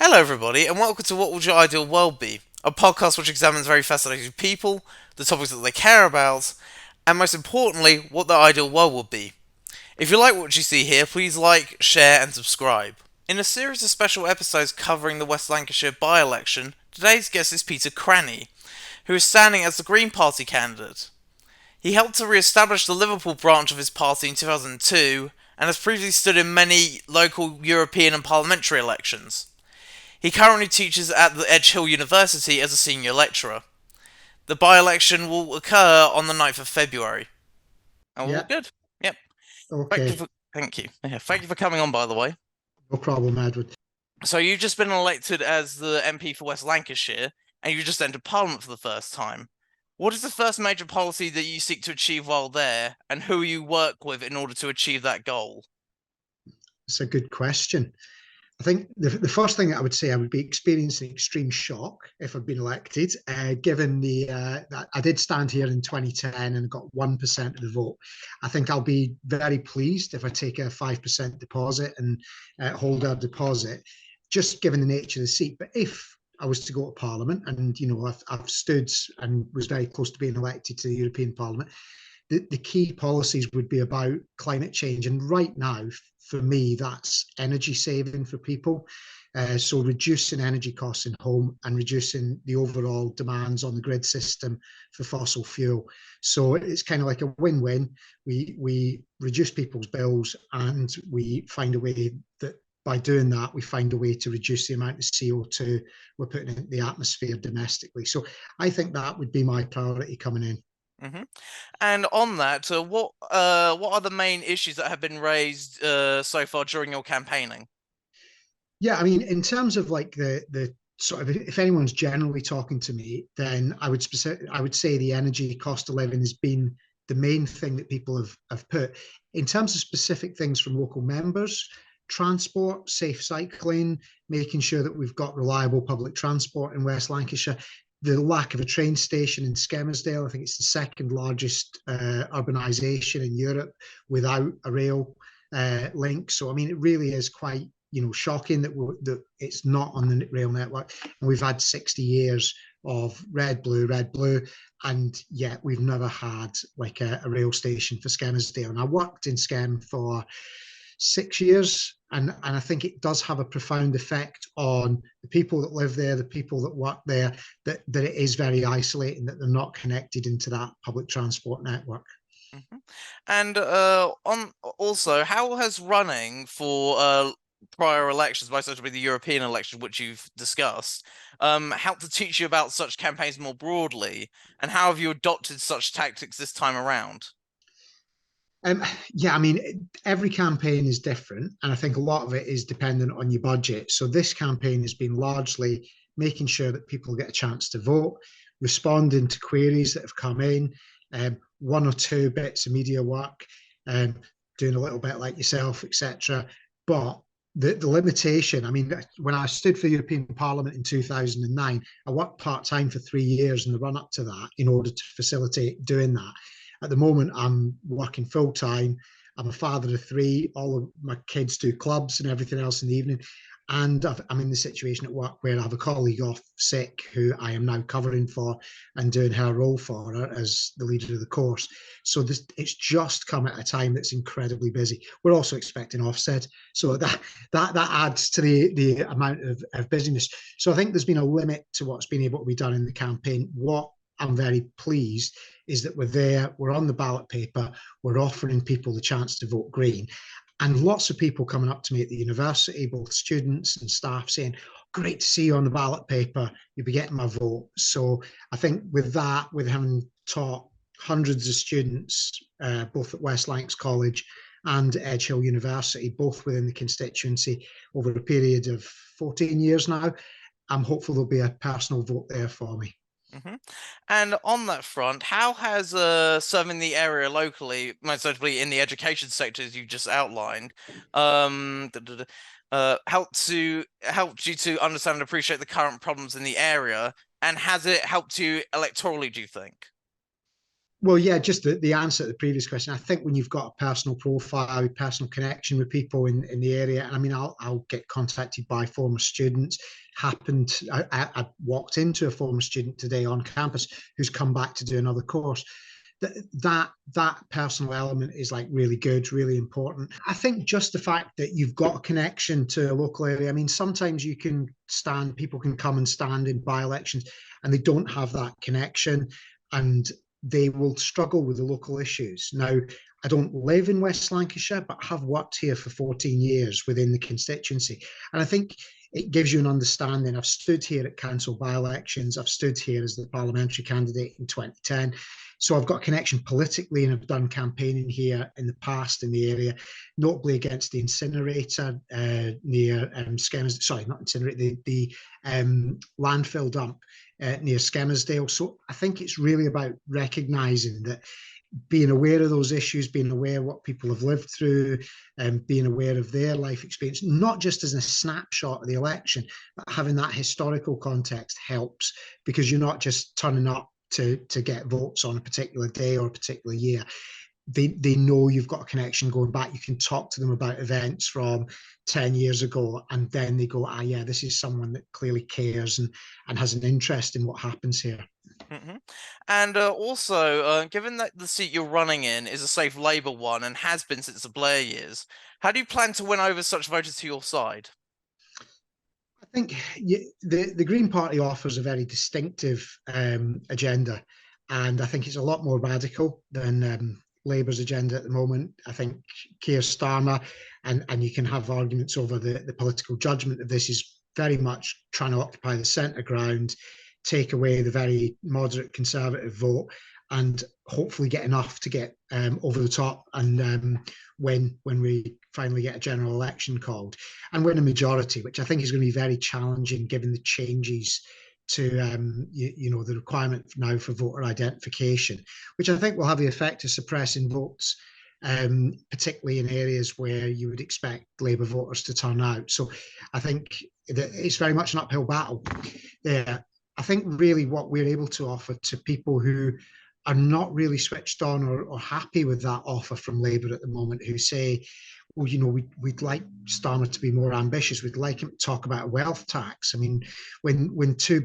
Hello, everybody, and welcome to What Would Your Ideal World Be? A podcast which examines very fascinating people, the topics that they care about, and most importantly, what their ideal world would be. If you like what you see here, please like, share, and subscribe. In a series of special episodes covering the West Lancashire by-election, today's guest is Peter Cranie, who is standing as the Green Party candidate. He helped to re-establish the Liverpool branch of his party in 2002, and has previously stood in many local European and parliamentary elections. He currently teaches at the Edge Hill University as a senior lecturer. The by-election will occur on the 9th of February. And we're all Yeah. good. Yep. Okay. Thank you. Yeah, thank you for coming on, by the way. No problem, Edward. So you've just been elected as the MP for West Lancashire, and you just entered Parliament for the first time. What is the first major policy that you seek to achieve while there, and who you work with in order to achieve that goal? It's a good question. I think the first thing I would say, I would be experiencing extreme shock if I'd been elected, given that I did stand here in 2010 and got 1% of the vote. I think I'll be very pleased if I take a 5% deposit and hold our deposit, just given the nature of the seat. But if I was to go to Parliament, and I've stood and was very close to being elected to the European Parliament, the key policies would be about climate change. And right now, for me, that's energy saving for people. So reducing energy costs in home and reducing the overall demands on the grid system for fossil fuel. So it's kind of like a win-win. We reduce people's bills, and we find a way that by doing that, we find a way to reduce the amount of CO2 we're putting in the atmosphere domestically. So I think that would be my priority coming in. hmm And on that, what are the main issues that have been raised so far during your campaigning? Yeah, I mean, in terms of like the sort of, if anyone's generally talking to me, then I would say the energy cost of living has been the main thing that people have put. In terms of specific things from local members, transport, safe cycling, making sure that we've got reliable public transport in West Lancashire. The lack of a train station in Skelmersdale, I think it's the second largest urbanisation in Europe without a rail link. So I mean, it really is quite shocking that it's not on the rail network. And we've had 60 years of red, blue, and yet we've never had like a rail station for Skelmersdale. And I worked in Skem for 6 years, and I think it does have a profound effect on the people that live there, the people that work there, that it is very isolating, that they're not connected into that public transport network. Mhm. And on also, how has running for prior elections, most notably the European election, which you've discussed, helped to teach you about such campaigns more broadly? And how have you adopted such tactics this time around? Um, yeah, I mean, every campaign is different, and I think a lot of it is dependent on your budget. So this campaign has been largely making sure that people get a chance to vote, responding to queries that have come in, one or two bits of media work, um, doing a little bit like yourself, etc. But the limitation, I mean, when I stood for the European Parliament in 2009, I worked part time for 3 years in the run up to that in order to facilitate doing that. At the moment, I'm working full time. I'm a father of three. All of my kids do clubs and everything else in the evening. And I'm in the situation at work where I have a colleague off sick who I am now covering for and doing her role for her as the leader of the course. So it's just come at a time that's incredibly busy. We're also expecting Ofsted, so that adds to the amount of busyness. So I think there's been a limit to what's been able to be done in the campaign. What I'm very pleased is that we're there, we're on the ballot paper, we're offering people the chance to vote green. And lots of people coming up to me at the university, both students and staff, saying, great to see you on the ballot paper, you'll be getting my vote. So I think with that, with having taught hundreds of students, both at West Lancs College and Edge Hill University, both within the constituency over a period of 14 years now, I'm hopeful there'll be a personal vote there for me. hmm And on that front, how has serving the area locally, most notably in the education sector, as you just outlined, helped you to understand and appreciate the current problems in the area? And has it helped you electorally, do you think? Well, yeah, just the answer to the previous question. I think when you've got a personal profile, a personal connection with people in the area, I mean, I'll get contacted by former students. I walked into a former student today on campus who's come back to do another course. That personal element is like really good, really important. I think just the fact that you've got a connection to a local area. I mean, sometimes people can come and stand in by-elections and they don't have that connection, and they will struggle with the local issues. Now, I don't live in West Lancashire, but have worked here for 14 years within the constituency. And I think it gives you an understanding. I've stood here at council by-elections. I've stood here as the parliamentary candidate in 2010. So I've got a connection politically, and I've done campaigning here in the past in the area, notably against the incinerator near Skemmers. Sorry, not incinerator, the landfill dump near Skemersdale. So I think it's really about recognising that, being aware of those issues, being aware of what people have lived through, and being aware of their life experience, not just as a snapshot of the election, but having that historical context helps, because you're not just turning up to get votes on a particular day or a particular year. They know you've got a connection going back. You can talk to them about events from 10 years ago, and then they go, yeah, this is someone that clearly cares and has an interest in what happens here. Hmm. And also, given that the seat you're running in is a safe Labour one and has been since the Blair years, how do you plan to win over such voters to your side? I think the Green Party offers a very distinctive agenda, and I think it's a lot more radical than Labour's agenda at the moment. I think Keir Starmer, and you can have arguments over the political judgment of this, is very much trying to occupy the centre ground, take away the very moderate Conservative vote, and hopefully get enough to get over the top, and when we finally get a general election called, and win a majority, which I think is going to be very challenging given the changes to the requirement now for voter identification, which I think will have the effect of suppressing votes, particularly in areas where you would expect Labour voters to turn out. So I think that it's very much an uphill battle there. I think really what we're able to offer to people who are not really switched on or happy with that offer from Labour at the moment, who say, well, we'd like Starmer to be more ambitious. We'd like him to talk about a wealth tax. I mean, when 2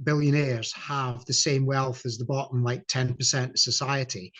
billionaires have the same wealth as the bottom, like 10% of society,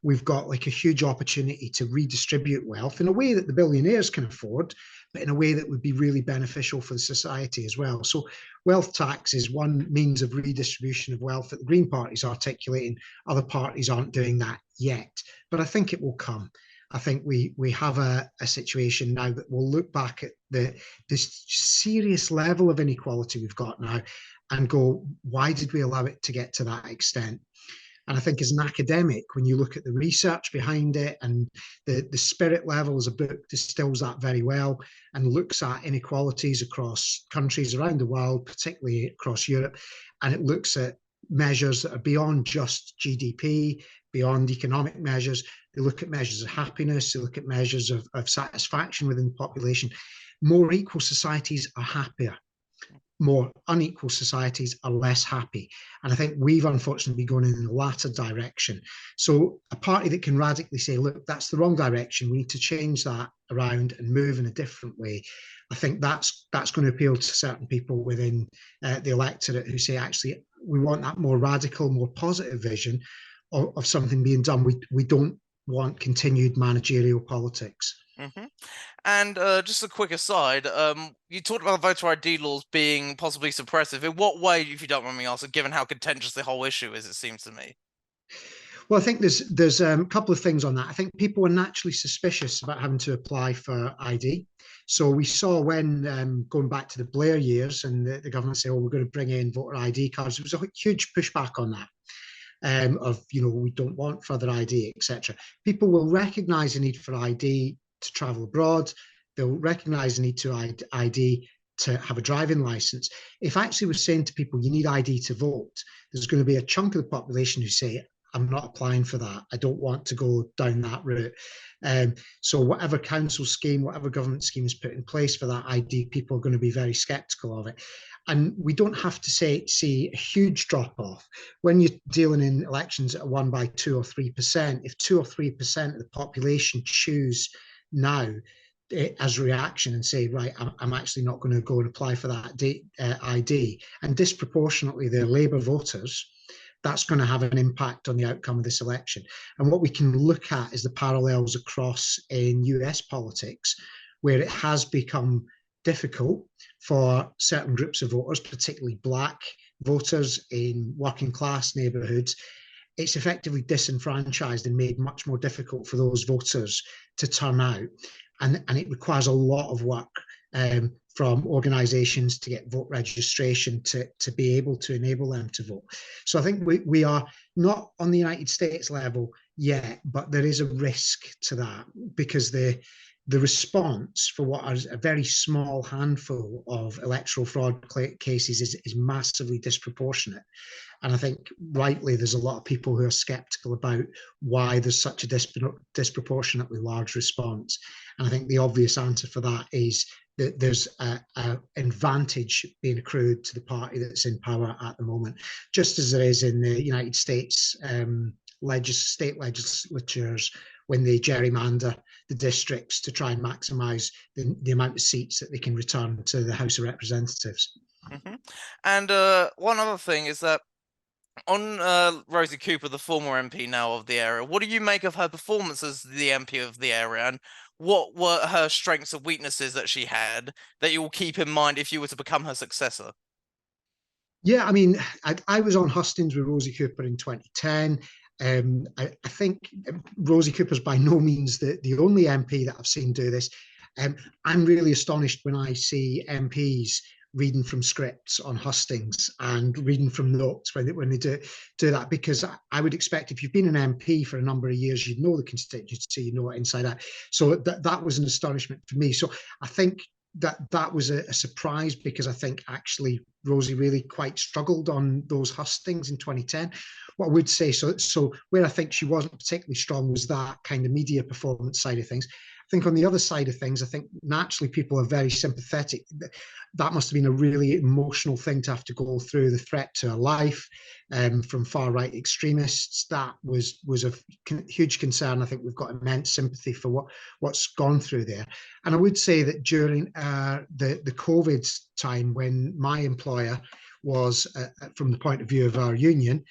we've got like a huge opportunity to redistribute wealth in a way that the billionaires can afford, but in a way that would be really beneficial for the society as well. So wealth tax is one means of redistribution of wealth that the Green Party is articulating. Other parties aren't doing that yet, but I think it will come. I think we have a situation now that we'll look back at this serious level of inequality we've got now and go, why did we allow it to get to that extent? And I think as an academic, when you look at the research behind it, and the Spirit Level as a book distills that very well and looks at inequalities across countries around the world, particularly across Europe, and it looks at measures that are beyond just GDP, beyond economic measures. They look at measures of happiness, they look at measures of satisfaction within the population. More equal societies are happier. More unequal societies are less happy. And I think we've unfortunately gone in the latter direction. So a party that can radically say, look, that's the wrong direction, we need to change that around and move in a different way, I think that's going to appeal to certain people within the electorate who say, actually, we want that more radical, more positive vision of something being done. We don't want continued managerial politics. Mm-hmm. And just a quick aside, you talked about the voter ID laws being possibly suppressive. In what way, if you don't mind me asking, given how contentious the whole issue is, it seems to me? Well, I think there's a couple of things on that. I think people are naturally suspicious about having to apply for ID. So we saw when going back to the Blair years, and the government said, "Oh, we're going to bring in voter ID cards." There was a huge pushback on that. We don't want further ID, etc. People will recognise the need for ID to travel abroad. They'll recognise the need to ID to have a driving licence. If actually we're saying to people, you need ID to vote, there's going to be a chunk of the population who say, I'm not applying for that. I don't want to go down that route. So whatever council scheme, whatever government scheme is put in place for that ID, people are going to be very sceptical of it. And we don't have to see a huge drop off when you're dealing in elections at 1 by 2 or 3%. If 2 or 3% of the population choose now as reaction and say, right, I'm actually not going to go and apply for that ID, and disproportionately they're Labour voters, that's going to have an impact on the outcome of this election. And what we can look at is the parallels across in US politics, where it has become difficult for certain groups of voters, particularly black voters in working class neighbourhoods. It's effectively disenfranchised and made much more difficult for those voters to turn out. And it requires a lot of work from organisations to get vote registration to be able to enable them to vote. So I think we are not on the United States level yet, but there is a risk to that because the response for what is a very small handful of electoral fraud cases is massively disproportionate. And I think rightly, there's a lot of people who are sceptical about why there's such a disproportionately large response. And I think the obvious answer for that is that there's an advantage being accrued to the party that's in power at the moment, just as there is in the United States state legislatures when they gerrymander the districts to try and maximise the amount of seats that they can return to the House of Representatives. Mm-hmm. And one other thing is that on Rosie Cooper, the former MP now of the area, what do you make of her performance as the MP of the area, and what were her strengths and weaknesses that she had that you will keep in mind if you were to become her successor? Yeah, I mean, I was on hustings with Rosie Cooper in 2010. I think Rosie Cooper's by no means the only MP that I've seen do this. I'm really astonished when I see MPs reading from scripts on hustings and reading from notes when they do that, because I would expect if you've been an MP for a number of years, you'd know the constituency, you know it inside out. So that was an astonishment for me. So I think that was a surprise, because I think actually Rosie really quite struggled on those hustings in 2010. What I would say, so where I think she wasn't particularly strong was that kind of media performance side of things. I think on the other side of things, I think naturally people are very sympathetic. That must have been a really emotional thing to have to go through, the threat to her life from far-right extremists. That was a huge concern. I think we've got immense sympathy for what's gone through there. And I would say that during the COVID time, when my employer was, from the point of view of our union,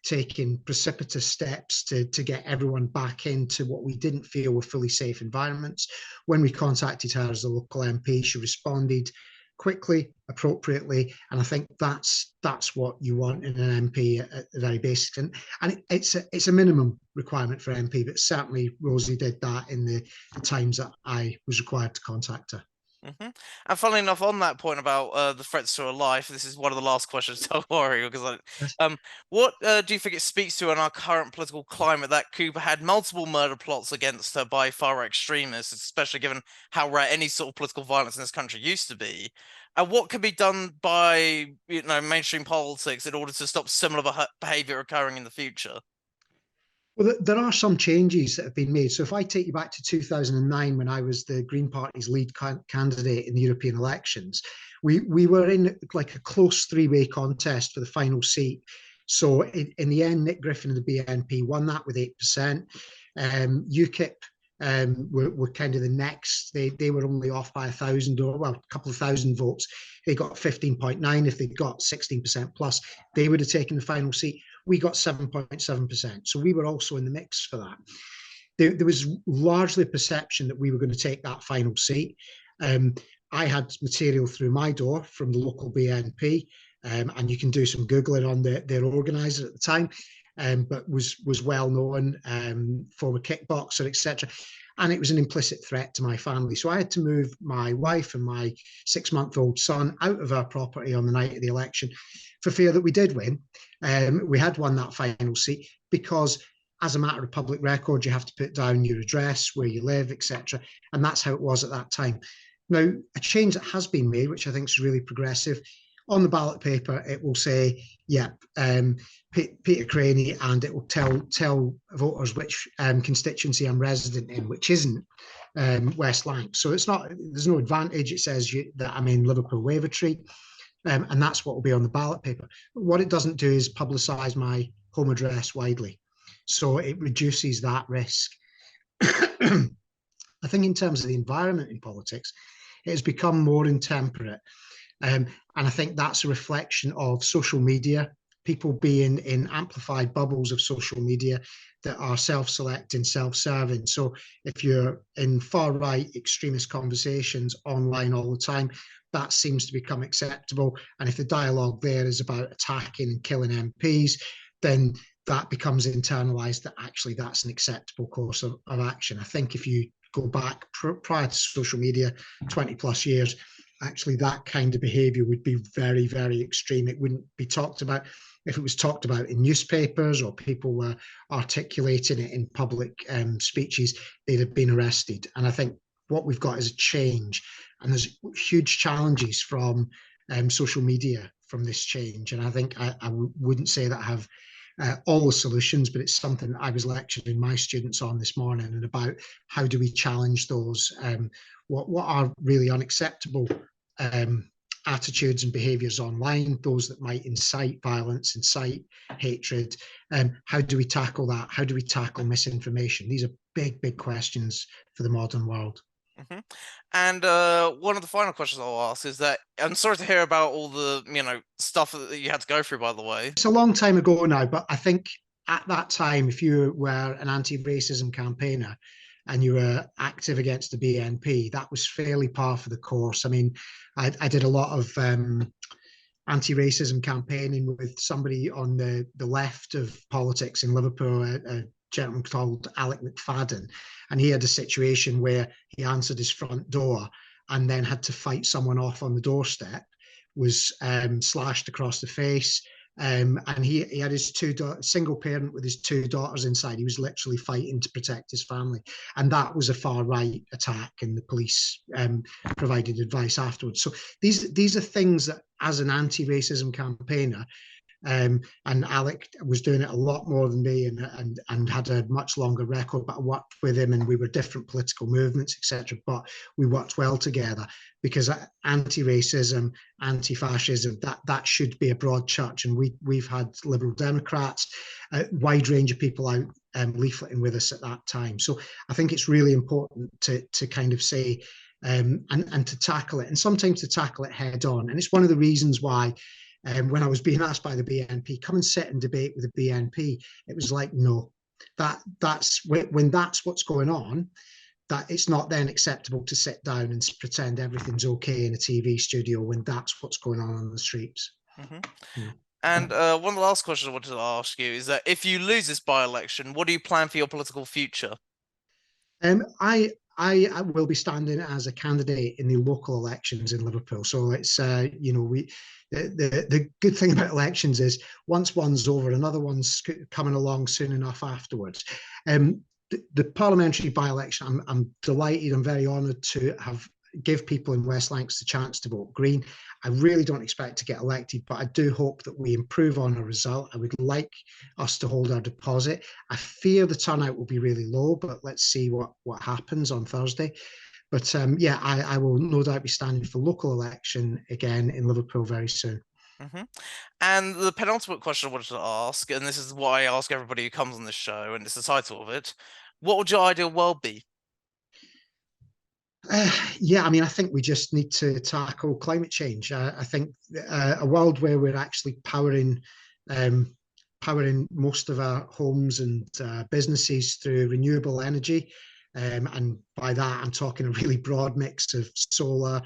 taking precipitous steps to get everyone back into what we didn't feel were fully safe environments. When we contacted her as a local MP, she responded quickly, appropriately, and I think that's what you want in an MP at the very basic. And it's a minimum requirement for MP, but certainly Rosie did that in the times that I was required to contact her. Mm-hmm. And funnily enough, on that point about the threats to her life, this is one of the last questions. Don't worry, because what do you think it speaks to in our current political climate that Cooper had multiple murder plots against her by far-right extremists, especially given how rare any sort of political violence in this country used to be? And what can be done by mainstream politics in order to stop similar behaviour occurring in the future? Well, there are some changes that have been made. So if I take you back to 2009, when I was the Green Party's lead candidate in the European elections, we were in like a close three-way contest for the final seat. So in the end, Nick Griffin and the BNP won that with 8%. UKIP were kind of the next. They were only off by 1,000 or a couple of thousand votes. They got 15.9. If they got 16% plus, they would have taken the final seat. We got 7.7%. So we were also in the mix for that. There was largely a perception that we were going to take that final seat. I had material through my door from the local BNP, and you can do some Googling on their organiser at the time, but was well known, former kickboxer, etc. And it was an implicit threat to my family. So I had to move my wife and my 6-month-old son out of our property on the night of the election for fear that we did win. We had won that final seat because, as a matter of public record, you have to put down your address, where you live, etc. And that's how it was at that time. Now, a change that has been made, which I think is really progressive, on the ballot paper, it will say, "Yep, Peter Cranie," and it will tell voters which constituency I'm resident in, which isn't West Lanc. So it's not. There's no advantage. It says that I'm in Liverpool Wavertree, and that's what will be on the ballot paper. But what it doesn't do is publicise my home address widely, so it reduces that risk. I think in terms of the environment in politics, it has become more intemperate. And I think that's a reflection of social media, people being in amplified bubbles of social media that are self-selecting, self-serving. So if you're in far-right extremist conversations online all the time, that seems to become acceptable. And if the dialogue there is about attacking and killing MPs, then that becomes internalized that actually that's an acceptable course of action. I think if you go back prior to social media, 20 plus years, actually that kind of behavior would be very, very extreme. It wouldn't be talked about. If it was talked about in newspapers or people were articulating it in public speeches, they'd have been arrested. And I think what we've got is a change, and there's huge challenges from social media from this change. And I think I wouldn't say that I have all the solutions, but it's something that I was lecturing my students on this morning, and about how do we challenge those, what are really unacceptable attitudes and behaviours online, those that might incite violence, incite hatred. How do we tackle that? How do we tackle misinformation? These are big, big questions for the modern world. Mm-hmm. And one of the final questions I'll ask is that I'm sorry to hear about all the stuff that you had to go through. By the way, it's a long time ago now, but I think at that time, if you were an anti-racism campaigner and you were active against the BNP, that was fairly par for the course. I mean, I did a lot of anti-racism campaigning with somebody on the left of politics in Liverpool, a gentleman called Alec McFadden, and he had a situation where he answered his front door and then had to fight someone off on the doorstep, was slashed across the face. And he had his single parent with his two daughters inside. He was literally fighting to protect his family. And that was a far right attack, and the police provided advice afterwards. So these are things that, as an anti-racism campaigner, and Alec was doing it a lot more than me, and had a much longer record, but I worked with him, and we were different political movements, etc. But we worked well together, because anti-racism, anti-fascism, that should be a broad church. And we've had Liberal Democrats, a wide range of people out leafleting with us at that time. So I think it's really important to kind of say, and to tackle it, and sometimes to tackle it head on. And it's one of the reasons why, when I was being asked by the BNP, come and sit and debate with the BNP, it was like, no, that's when that's what's going on, that it's not then acceptable to sit down and pretend everything's okay in a TV studio when that's what's going on the streets. mm-hmm. Yeah. And one of the last questions I wanted to ask you is that if you lose this by-election, what do you plan for your political future? I will be standing as a candidate in the local elections in Liverpool. So it's the good thing about elections is once one's over, another one's coming along soon enough afterwards. The parliamentary by-election, I'm delighted, I'm very honoured to give people in West Lancs the chance to vote Green. I really don't expect to get elected, but I do hope that we improve on our result. I would like us to hold our deposit. I fear the turnout will be really low, but let's see what happens on Thursday. But yeah, I will no doubt be standing for local election again in Liverpool very soon. Mm-hmm. And the penultimate question I wanted to ask, and this is what I ask everybody who comes on this show, and it's the title of it: what would your ideal world be? Yeah, I mean, I think we just need to tackle climate change. I think a world where we're actually powering most of our homes and businesses through renewable energy, and by that I'm talking a really broad mix of solar.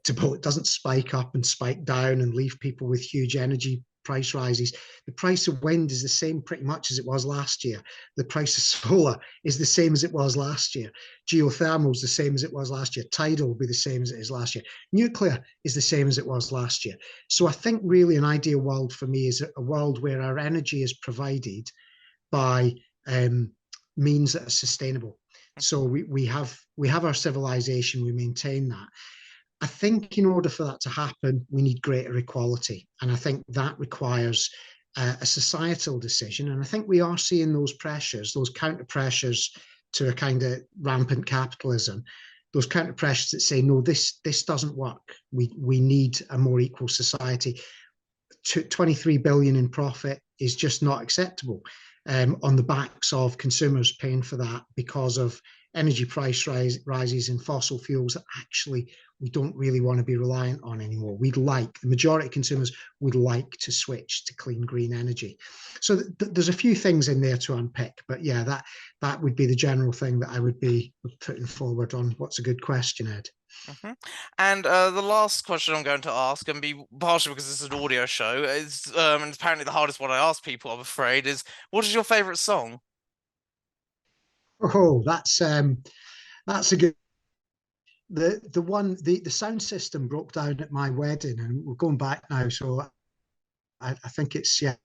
It doesn't spike up and spike down and leave people with huge energy price rises. The price of wind is the same pretty much as it was last year. The price of solar is the same as it was last year. Geothermal is the same as it was last year. Tidal will be the same as it is last year. Nuclear is the same as it was last year. So I think really an ideal world for me is a world where our energy is provided by means that are sustainable. So we have our civilization, we maintain that. I think in order for that to happen, we need greater equality. And I think that requires a societal decision. And I think we are seeing those pressures, those counter pressures to a kind of rampant capitalism, those counter pressures that say, no, this doesn't work. We need a more equal society. 23 billion in profit is just not acceptable on the backs of consumers paying for that because of energy rises in fossil fuels that actually we don't really want to be reliant on anymore. The majority of consumers would like to switch to clean green energy. So there's a few things in there to unpick, but yeah, that would be the general thing that I would be putting forward on what's a good question, Ed. Hmm. And the last question I'm going to ask, and be partially because it's an audio show, is and it's apparently the hardest one I ask people, I'm afraid, is what is your favourite song? Oh, that's a good. The sound system broke down at my wedding, and we're going back now, so I think it's yeah.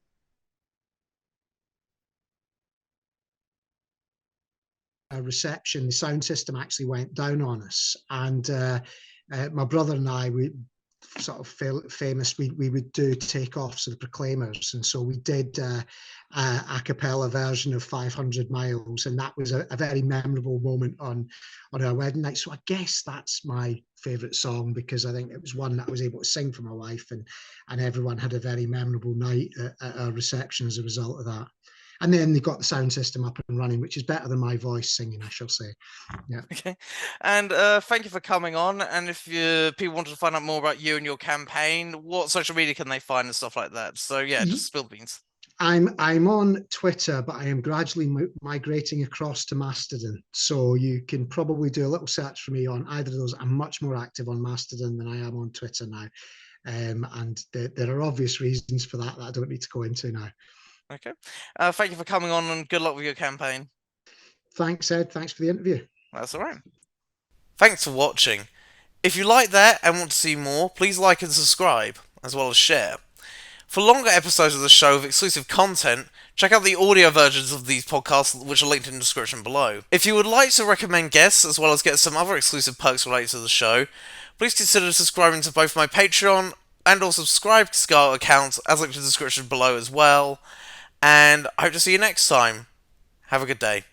A reception, the sound system actually went down on us, and my brother and I, we sort of famous. We would do takeoffs of the Proclaimers, and so we did a cappella version of 500 Miles, and that was a very memorable moment on our wedding night. So I guess that's my favourite song because I think it was one that I was able to sing for my wife, and everyone had a very memorable night at our reception as a result of that. And then they got the sound system up and running, which is better than my voice singing, I shall say. Yeah. Okay. And thank you for coming on. And if people wanted to find out more about you and your campaign, what social media can they find and stuff like that? So yeah, just spill the beans. I'm on Twitter, but I am gradually migrating across to Mastodon. So you can probably do a little search for me on either of those. I'm much more active on Mastodon than I am on Twitter now. And there are obvious reasons for that I don't need to go into now. Okay. Thank you for coming on and good luck with your campaign. Thanks, Ed. Thanks for the interview. That's all right. Thanks for watching. If you like that and want to see more, please like and subscribe, as well as share. For longer episodes of the show with exclusive content, check out the audio versions of these podcasts, which are linked in the description below. If you would like to recommend guests, as well as get some other exclusive perks related to the show, please consider subscribing to both my Patreon and or subscribe to Scarlet accounts, as linked in the description below as well. And I hope to see you next time. Have a good day.